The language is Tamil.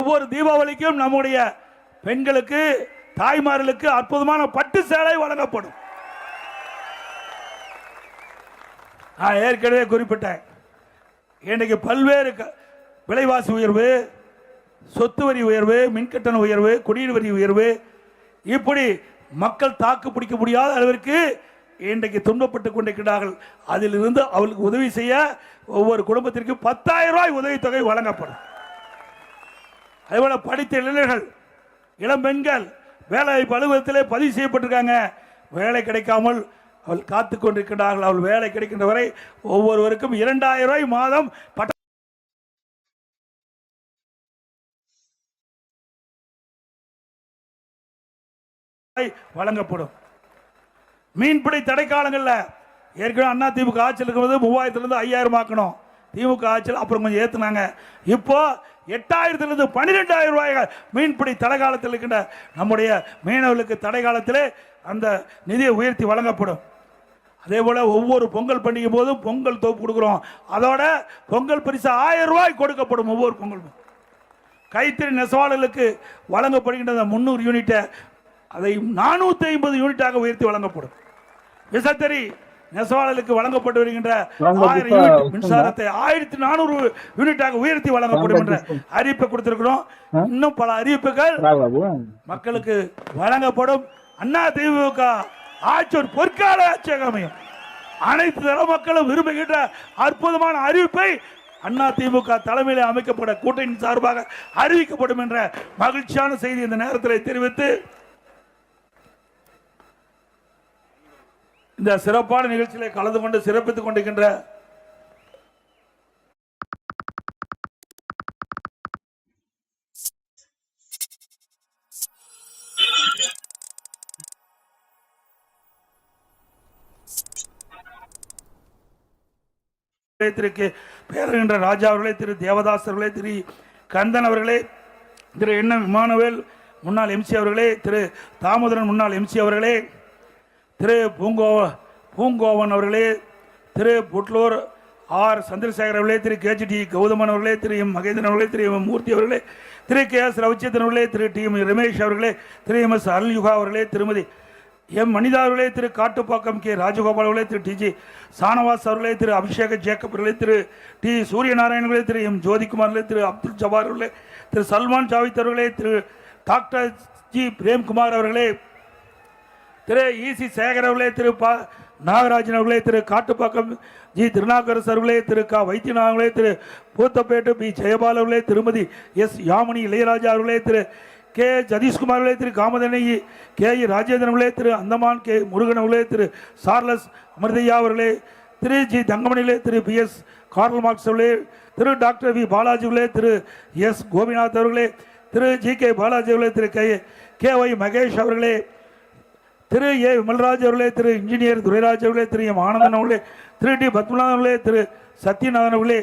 ஒவ்வொரு தீபாவளிக்கும் நம்முடைய பெண்களுக்கு தாய்மார்களுக்கு அற்புதமான பட்டு சேலை வழங்கப்படும். நான் ஏற்கனவே குறிப்பிட்டேன், இன்றைக்கு பல்வேறு விலைவாசி உயர்வு, சொத்து வரி உயர்வு, மின்கட்டண உயர்வு, குடிநீர் வரி உயர்வு, இப்படி மக்கள் தாக்கு பிடிக்க முடியாத அளவிற்கு இன்றைக்கு துன்பப்பட்டுக் கொண்டிருக்கிறார்கள். அதிலிருந்து அவர்களுக்கு உதவி செய்ய ஒவ்வொரு குடும்பத்திற்கு 10,000 ரூபாய் உதவித்தொகை வழங்கப்படும். அதேபோல படித்த இளைஞர்கள், இளம் பெண்கள் வேலைவாய்ப்பு அலுவலகத்திலே பதிவு செய்யப்பட்டிருக்காங்க. வேலை கிடைக்காமல் அவள் காத்துக் கொண்டிருக்கிறார்கள். அவள் வேலை கிடைக்கின்ற வரை ஒவ்வொருவருக்கும் 2,000 ரூபாய் மாதம் வழங்கப்படும். மீன்பிடி தடை காலங்களில் ஏற்கனவே அதிமுக ஆட்சியில் இருக்கும்போது 3000 5,000 ஆக்கணும். திமுக ஆட்சியில் அப்புறம் கொஞ்சம் ஏற்றுனாங்க. இப்போ 8,000 12,000 ரூபாய் மீன்பிடி தடை காலத்தில் இருக்கின்ற நம்முடைய மீனவர்களுக்கு தடை காலத்திலே அந்த நிதியை உயர்த்தி வழங்கப்படும். அதே போல ஒவ்வொரு பொங்கல் பண்டிகை போதும் பொங்கல் தொகுப்பு கொடுக்குறோம். அதோட பொங்கல் பரிசு 1000 ரூபாய் கொடுக்கப்படும். ஒவ்வொரு பொங்கல் கைத்தறி நெசவாளர்களுக்கு வழங்கப்படுகின்ற 300 யூனிட்டை அதை 450 யூனிட்டாக உயர்த்தி வழங்கப்படும். விசைத்தறி நெசவாளர்களுக்கு வழங்கப்பட்டு வருகின்ற 1000 யூனிட் மின்சாரத்தை 1400 யூனிட்டாக உயர்த்தி வழங்கப்படும் என்ற அறிவிப்பை கொடுத்திருக்கிறோம். இன்னும் பல அறிவிப்புகள் மக்களுக்கு வழங்கப்படும். அதிமுக ஆட்சி ஒரு பொற்கால ஆட்சியாக அமையும். அனைத்து தர மக்களும் விரும்புகின்ற அற்புதமான அறிவிப்பை அதிமுக தலைமையில் அமைக்கப்பட கூட்டணி சார்பாக அறிவிக்கப்படும் என்ற மகிழ்ச்சியான செய்தி இந்த நேரத்தில் தெரிவித்து இந்த சிறப்பான நிகழ்ச்சியிலே கலந்து கொண்டு சிறப்பித்துக் கொண்டிருக்கின்ற பேருகின்ற ராஜா அவர்களே, திரு தேவதாஸ் அவர்களே, திரு கந்தன் அவர்களே, திரு என் இமானுவேல் முன்னாள் எம்சி அவர்களே, திரு தாமோதரன் முன்னாள் எம்சி அவர்களே, திரு பூங்கோவன் அவர்களே, திரு புட்லூர் ஆர் சந்திரசேகர் அவர்களே, திரு கேஜி கௌதமன் அவர்களே, திரு எம் மகேந்திரன் அவர்களே, திரு எம் மூர்த்தி அவர்களே, திரு KS ரவிச்சந்திரன் அவர்களே, திரு டி.எம். ரமேஷ் அவர்களே, திரு MS அருள்யுகா அவர்களே, திருமதி எம் மனிதா அவர்களே, திரு காட்டுப்பாக்கம் K. ராஜகோபால் அவர்களே, திரு TG சானவாஸ் அவர்களே, திரு அபிஷேக ஜேக்கப் அவர்களே, திரு டி. சூரியநாராயணன் அவர்களே, திரு எம் ஜோதிகுமார் அவர்களே, திரு அப்துல் ஜபார் அவர்களே, திரு சல்மான் ஜாவித் அவர்களே, திரு டாக்டர் ஜி பிரேம்குமார் அவர்களே, திரு EC சேகர் அவர்களே, திரு நாகராஜன் அவர்களே, திரு காட்டுப்பாக்கம் ஜி திருநாகரசு அவர்களே, திரு க வைத்தியநாதன் அவர்களே, திரு பூத்தப்பேட்டு பி ஜெயபால் அவர்களே, திருமதி S யாமினி இளையராஜா அவர்களே, திரு K. ஜதீஷ்குமார் அவர்களே, திரு காமதேனி K. ராஜேந்திரன் அவர்களே, திரு அந்தமான் K. முருகன் அவர்களே, திரு சார்லஸ் அமிர்தையா அவர்களே, திரு ஜி தங்கமணிலே, திரு PS கார்ல் மார்க்ஸ் அவர்களே, திரு டாக்டர் வி பாலாஜி அவர்களே, திரு S கோபிநாத் அவர்களே, திரு GK பாலாஜி அவர்களே, திரு KY மகேஷ் அவர்களே, திரு A. விமல்ராஜ் அவர்களே, திரு இன்ஜினியர் துரைராஜ் அவர்களே, திரு எம் ஆனந்தன் அவர்களே, திரு டி பத்மநாதன் அவர்களே, திரு சத்யநாதன் அவர்களே,